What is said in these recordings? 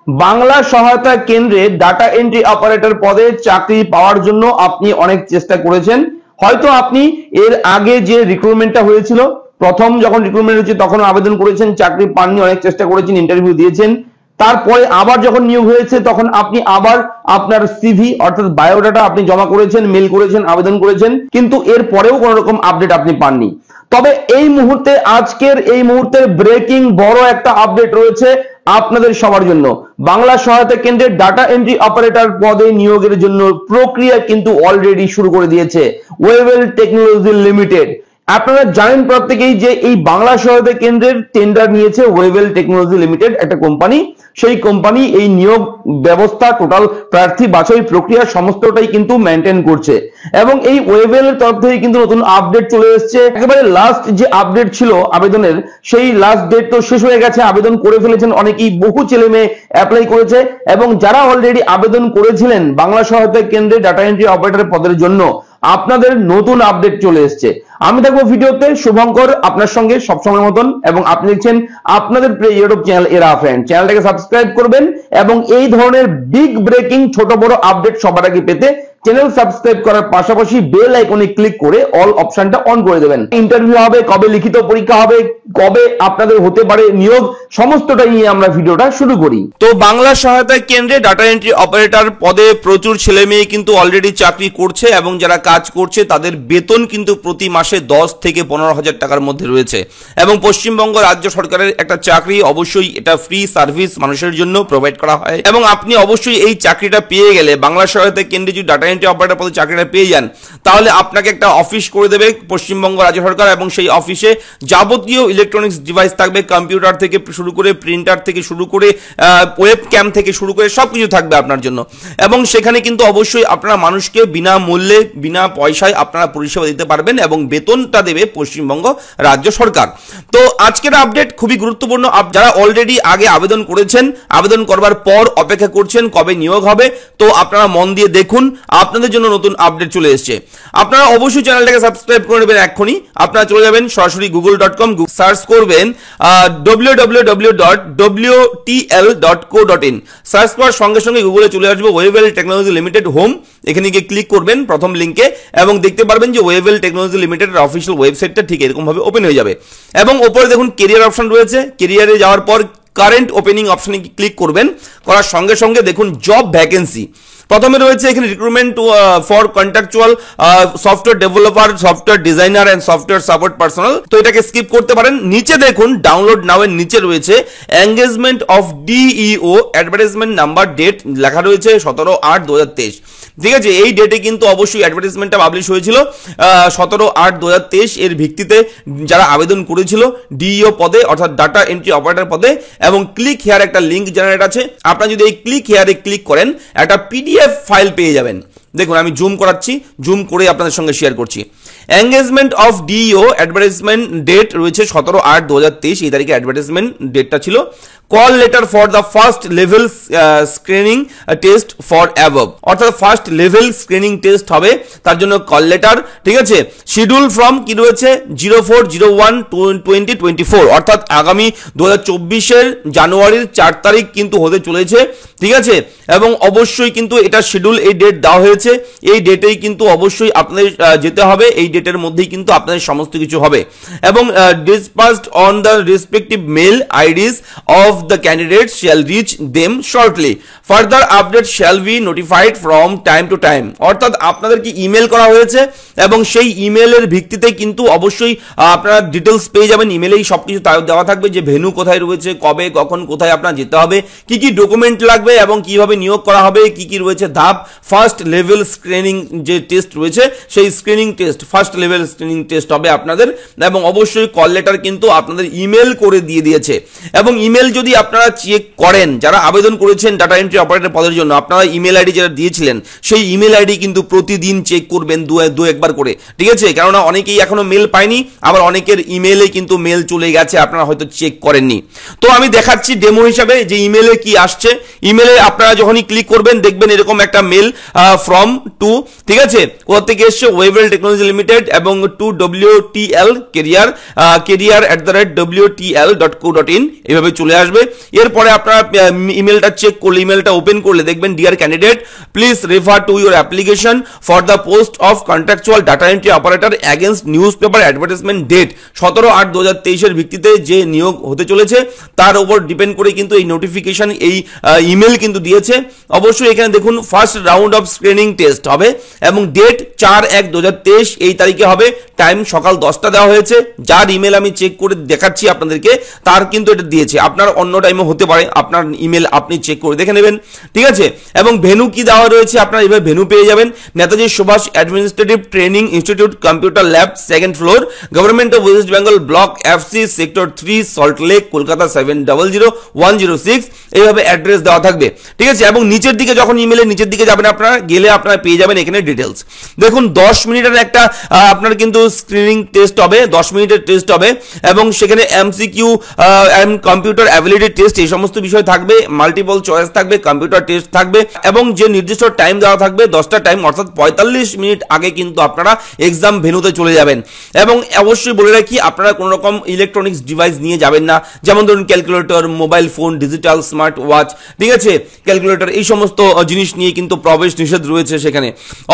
বাংলা সহায়তা কেন্দ্রে data entry operator পদে চাকরি পাওয়ার জন্য আপনি অনেক চেষ্টা করেছেন। হয়তো আপনি এর আগে যে রিক্রুটমেন্টটা হয়েছিল, প্রথম যখন রিক্রুটমেন্ট হয়েছে তখন আবেদন করেছেন, চাকরি পাননি, অনেক চেষ্টা করেছেন, ইন্টারভিউ দিয়েছেন। তারপরে আবার যখন নিয়োগ হয়েছে তখন আপনি আবার আপনার সিভি অর্থাৎ বায়োডাটা আপনি জমা করেছেন, মেল করেছেন, আবেদন করেছেন, কিন্তু এর পরেও কোনো রকম আপডেট আপনি পাননি। তবে এই মুহূর্তে, আজকের এই মুহূর্তে ব্রেকিং বড় একটা আপডেট রয়েছে আপনাদের সবার জন্য। বাংলা সহায়তা কেন্দ্রের ডাটা এন্ট্রি অপারেটর পদে নিয়োগের জন্য প্রক্রিয়া কিন্তু অলরেডি শুরু করে দিয়েছে ওয়েভেল টেকনোলজি লিমিটেড। আপনারা জানেন প্রত্যেকেই যে এই বাংলা সহায়তা কেন্দ্রের টেন্ডার নিয়েছে ওয়েভেল টেকনোলজি লিমিটেড, একটা কোম্পানি। সেই কোম্পানি এই নিয়োগ ব্যবস্থা, টোটাল প্রার্থী বাছাই প্রক্রিয়া সমস্তটাই কিন্তু মেনটেন করছে। এবং এই ওয়েভেলের তরফ থেকে কিন্তু নতুন আপডেট চলে এসেছে। একেবারে লাস্ট যে আপডেট ছিল আবেদনের, সেই লাস্ট ডেট তো শেষ হয়ে গেছে, আবেদন করে ফেলেছেন অনেকেই, বহু ছেলে মেয়ে অ্যাপ্লাই করেছে। এবং যারা অলরেডি আবেদন করেছিলেন বাংলা সহায়তা কেন্দ্রে ডাটা এন্ট্রি অপারেটর পদের জন্য, আপনাদের নতুন আপডেট চলে এসেছে। আমি থাকবো ভিডিওতে, শুভঙ্কর আপনার সঙ্গে সবসময় মতন। এবং আপনি দেখছেন আপনাদের প্রিয় ইউটিউব চ্যানেল এরা ফ্রেন্ড। চ্যানেলটাকে সাবস্ক্রাইব করবেন এবং এই ধরনের বিগ ব্রেকিং ছোট বড় আপডেট সবার আগে পেতে চ্যানেল সাবস্ক্রাইব করার পাশাপাশি বেল আইকনে ক্লিক করে অল অপশনটা অন করে দেবেন। ইন্টারভিউ হবে, কবে লিখিত পরীক্ষা হবে, কবে আপনাদের হতে পারে নিয়োগ, সমস্তটাই নিয়ে আমরা ভিডিওটা শুরু করি। তো বাংলা সহায়তা কেন্দ্রে ডাটা এন্ট্রি অপারেটর পদে প্রচুর ছেলে মেয়ে কিন্তু অলরেডি চাকরি করছে এবং যারা কাজ করছে তাদের বেতন কিন্তু প্রতি মাসে 10 থেকে 15,000 টাকার মধ্যে রয়েছে। এবং পশ্চিমবঙ্গ রাজ্য সরকারের একটা চাকরি, অবশ্যই এটা ফ্রি সার্ভিস মানুষের জন্য প্রোভাইড করা হয়। এবং আপনি অবশ্যই এই চাকরিটা পেয়ে গেলে, বাংলা সহায়তা কেন্দ্রে যদি ডাটা এন্ট্রি অপারেটর পদে চাকরিটা পেয়ে যান, তাহলে আপনাকে একটা অফিস করে দেবে পশ্চিমবঙ্গ রাজ্য সরকার। এবং সেই অফিসে যাবতীয় ইলেকট্রনিক্স ডিভাইস থাকবে, কম্পিউটার থেকে শুরু করে, প্রিন্টার থেকে শুরু করে, ওয়েব ক্যাম থেকে শুরু করে সবকিছু থাকবে আপনার জন্য। এবং সেখানে কিন্তু অবশ্যই আপনারা মানুষকে বিনামূল্যে, বিনা পয়সায় আপনারা পরিষেবা দিতে পারবেন এবং বেতনটা দেবে পশ্চিমবঙ্গ রাজ্য সরকার। তো আজকের আপডেট খুবই গুরুত্বপূর্ণ। যারা অলরেডি আগে আবেদন করেছেন, আবেদন করবার পর অপেক্ষা করছেন কবে নিয়োগ হবে, তো আপনারা মন দিয়ে দেখুন, আপনাদের জন্য নতুন আপডেট চলে এসেছে। আপনারা অবশ্যই চ্যানেলটাকে সাবস্ক্রাইব করে নেবেন এক্ষুনি। আপনারা চলে যাবেন সরাসরি google.com, সার্চ করবেন www.wtl.co.in। সার্চ করার সঙ্গে সঙ্গে গুগলে চলে আসবে ওয়েভেল টেকনোলজি লিমিটেড হোম। এখানে গিয়ে ক্লিক করবেন প্রথম লিঙ্কে এবং দেখতে পারবেন যে ওয়েভেল টেকনোলজি লিমিটেডের অফিসিয়াল ওয়েবসাইটটা ঠিক এরকম ভাবে ওপেন হয়ে যাবে। এবং উপরে দেখুন কেরিয়ার অপশন রয়েছে। কেরিয়ারে যাওয়ার পর কারেন্ট ওপেনিং অপশনে ক্লিক করবেন। করার সঙ্গে সঙ্গে দেখুন জব ভ্যাকেন্সি প্রথমে রয়েছে এখানে recruitment for contractual software developer, software designer and software support personal. তো এটাকে স্কিপ করতে পারেন। নিচে দেখুন ডাউনলোড নাও এর নিচে রয়েছে engagement of DEO, advertisement number, date লেখা রয়েছে 17/8/2023। ঠিক আছে, এই ডেটে কিন্তু অবশ্যই অ্যাডভার্টাইজমেন্টটা পাবলিশ হয়েছিল 17/8/2023 এর ভিত্তিতে যারা আবেদন করেছিল ডিইও পদে অর্থাৎ ডাটা এন্ট্রি অপারেটর পদে। এবং ক্লিক হেয়ার একটা লিঙ্ক জেনারেট আছে। আপনারা যদি এই ক্লিক হেয়ারে ক্লিক করেন একটা পিডিএফ ফাইল পেয়ে যাবেন। দেখুন আমি জুম করাচ্ছি, জুম করে আপনাদের সঙ্গে শেয়ার করছি। Engagement of DEO, advertisement date রয়েছে 17/8/2023, এই তারিখে অ্যাডভার্টাইজমেন্ট ডেটটা ছিল। Call letter for the first level screening test for above, অর্থাৎ ফার্স্ট লেভেল স্ক্রিনিং টেস্ট হবে, তার জন্য কল লেটার। ঠিক আছে, শিডিউল ফ্রম কি রয়েছে 04/01/2024, অর্থাৎ আগামী 2024 জানুয়ারির 4 তারিখ কিন্তু হতে চলেছে। ঠিক আছে, এবং অবশ্যই কিন্তু এটা শিডিউল, এই ডেট দেওয়া হয়েছে, এই ডেটেই কিন্তু অবশ্যই আপনাদের যেতে হবে, এই ডেটের মধ্যেই কিন্তু আপনাদের সমস্ত কিছু হবে। এবং dispatched on the respective mail IDs of the candidates shall reach them shortly. Further update shall be notified from time to time, অর্থাৎ আপনাদেরকে ইমেল করা হয়েছে এবং সেই ইমেলের ভিত্তিতে কিন্তু অবশ্যই আপনারা ডিটেলস পেয়ে যাবেন। ইমেলেই সবকিছু দেওয়া থাকবে যে ভেন্যু কোথায় রয়েছে, কবে কখন কোথায় আপনার যেতে হবে, কি কি ডকুমেন্ট লাগবে এবং কিভাবে নিয়োগ করা হবে, কি কি রয়েছে ধাপ। ফার্স্ট লেভেল স্ক্রিনিং যে টেস্ট রয়েছে সেই screening test, first level screening test হবে আপনাদের। এবং অবশ্যই কল লেটার কিন্তু আপনাদের ইমেল করে দিয়ে দিয়েছে। এবং ইমেল যদি আপনারা চেক করেন, যারা আবেদন করেছেন ডাটা এন্ট্রি অপারেটর পদের জন্য, আপনারা ইমেল আইডি যারা দিয়েছিলেন সেই ইমেল আইডি কিন্তু প্রতিদিন চেক করবেন দু একবার করে। ঠিক আছে, কেননা অনেকেই এখনো মেল পায়নি, আবার অনেকের ইমেলে কিন্তু মেল চলে গেছে, আপনারা হয়তো চেক করেননি। তো আমি দেখাচ্ছি ডেমো হিসাবে যে ইমেলে কি আসছে। ইমেলে আপনারা যখনই ক্লিক করবেন দেখবেন এরকম একটা মেল ফ্রম টু, ঠিক আছে, কোথা থেকে এসছে, ওয়েভেল টেকনোলজি লিমিটেড এবং টু WTL কেরিয়ার@WTL.co.in এভাবে চলে আসবে। আসবে। এরপরে আপনারা ইমেলটা চেক করলে, ইমেলটা ওপেন করলে দেখবেন dear candidate please refer to your application for the post of contractual data entry operator against newspaper advertisement date 17/8/2023 ভিত্তিতে যে নিয়োগ হতে চলেছে তার উপর ডিপেন্ড করে কিন্তু এই নোটিফিকেশন, এই ইমেল কিন্তু দিয়েছে। অবশ্যই এখানে দেখুন first round of screening test হবে এবং ডেট 4/1/2023 এই তারিখে হবে, টাইম সকাল 10টা দেওয়া হয়েছে। যার ইমেল আমি চেক করে দেখাচ্ছি আপনাদেরকে তার কিন্তু এটা দিয়েছে, আপনার অন্য টাইমে হতে পারে, আপনার ইমেল আপনি চেক করে দেখে নেবেন, ঠিক আছে। এবং ভেনু কি দেওয়া রয়েছে আপনারা এভাবে ভেনু পেয়ে যাবেন, Netaji Subhas administrative training institute computer lab 2nd floor government of West Bengal block FC sector 3 Salt Lake Kolkata 700106 এইভাবে অ্যাড্রেস দেওয়া থাকবে, ঠিক আছে। এবং নিচের দিকে যখন ইমেলের নিচের দিকে যাবেন আপনারা গেলে আপনারা পেয়ে যাবেন এখানে ডিটেলস। দেখুন 10 মিনিটের একটা আপনার কিন্তু স্ক্রিনিং টেস্ট হবে, 10 মিনিটের টেস্ট হবে এবং সেখানে MCQ and computer ability test এই সমস্ত বিষয় থাকবে, মাল্টিপল চয়েস থাকবে, কম্পিউটার টেস্ট থাকবে এবং যে নির্দিষ্ট টাইম দেওয়া থাকবে 10টা টাইম অর্থাৎ 45 মিনিট আগে কিন্তু আপনারা এক্সাম ভেন্যুতে চলে যাবেন। এবং অবশ্যই বলে রাখি আপনারা কোনো রকম ইলেকট্রনিক্স ডিভাইস নিয়ে যাবেন না, যেমন ধরুন calculator, mobile phone, digital smart watch, ঠিক আছে, ক্যালকুলেটর এই সমস্ত জিনিস নিয়ে কিন্তু প্রবেশ নিষেধ রয়েছে সেখানে।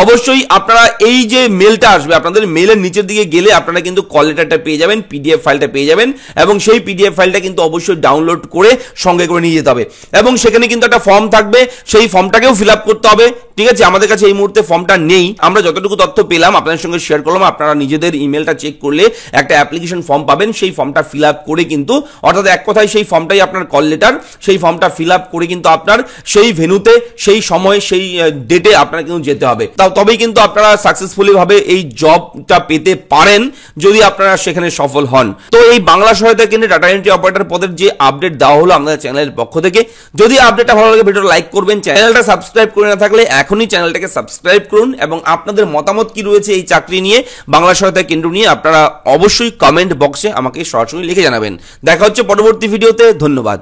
অবশ্যই আপনারা এই যে মেলটা আসবে আপনাদের মেলের নিচের দিকে গেলে আপনারা কিন্তু কল লেটারটা পেয়ে যাবেন, পিডিএফ ফাইলটা পেয়ে যাবেন এবং সেই পিডিএফ ফাইলটা কিন্তু অবশ্যই ডাউনলোড করে সঙ্গে করে নিয়ে যেতে হবে এবং সেখানে কিন্তু একটা ফর্ম থাকবে, সেই ফর্মটাকেও ফিল আপ করতে হবে, ঠিক আছে। আমাদের কাছে এই মুহূর্তে ফর্মটা নেই, আমরা যতটুকু তথ্য পেলাম আপনাদের সঙ্গে শেয়ার করলাম। আপনারা নিজেদের ইমেলটা চেক করলে একটা অ্যাপ্লিকেশন ফর্ম পাবেন, সেই ফর্মটা ফিল আপ করে কিন্তু অর্থাৎ এক কথায় সেই ফর্মটাই আপনার কল লেটার, সেই ফর্মটা ফিল আপ করে কিন্তু আপনার সেই ভেন্যুতে সেই সময় সেই ডেটে আপনারা কিন্তু যেতে হবে, তবেই কিন্তু আপনারা সাকসেসফুলি ভাবে এই জবটা পেতে পারেন যদি আপনারা সেখানে সফল হন। তো এই বাংলা সহায়তা কেন্দ্রে ডাটা এন্ট্রি অপারেটর পদের যে আপডেট দেওয়া হলো আমাদের চ্যানেলের পক্ষ থেকে, যদি আপডেটটা ভালো লাগে ভিডিওটা লাইক করবেন, চ্যানেলটা সাবস্ক্রাইব করে না থাকলে এখনই চ্যানেলটাকে সাবস্ক্রাইব করুন এবং আপনাদের মতামত কি রয়েছে এই চাকরি নিয়ে, বাংলা সহায়তা কেন্দ্র নিয়ে আপনারা অবশ্যই কমেন্ট বক্সে আমাকে সরাসরি লিখে জানাবেন। দেখা হচ্ছে পরবর্তী ভিডিওতে, ধন্যবাদ।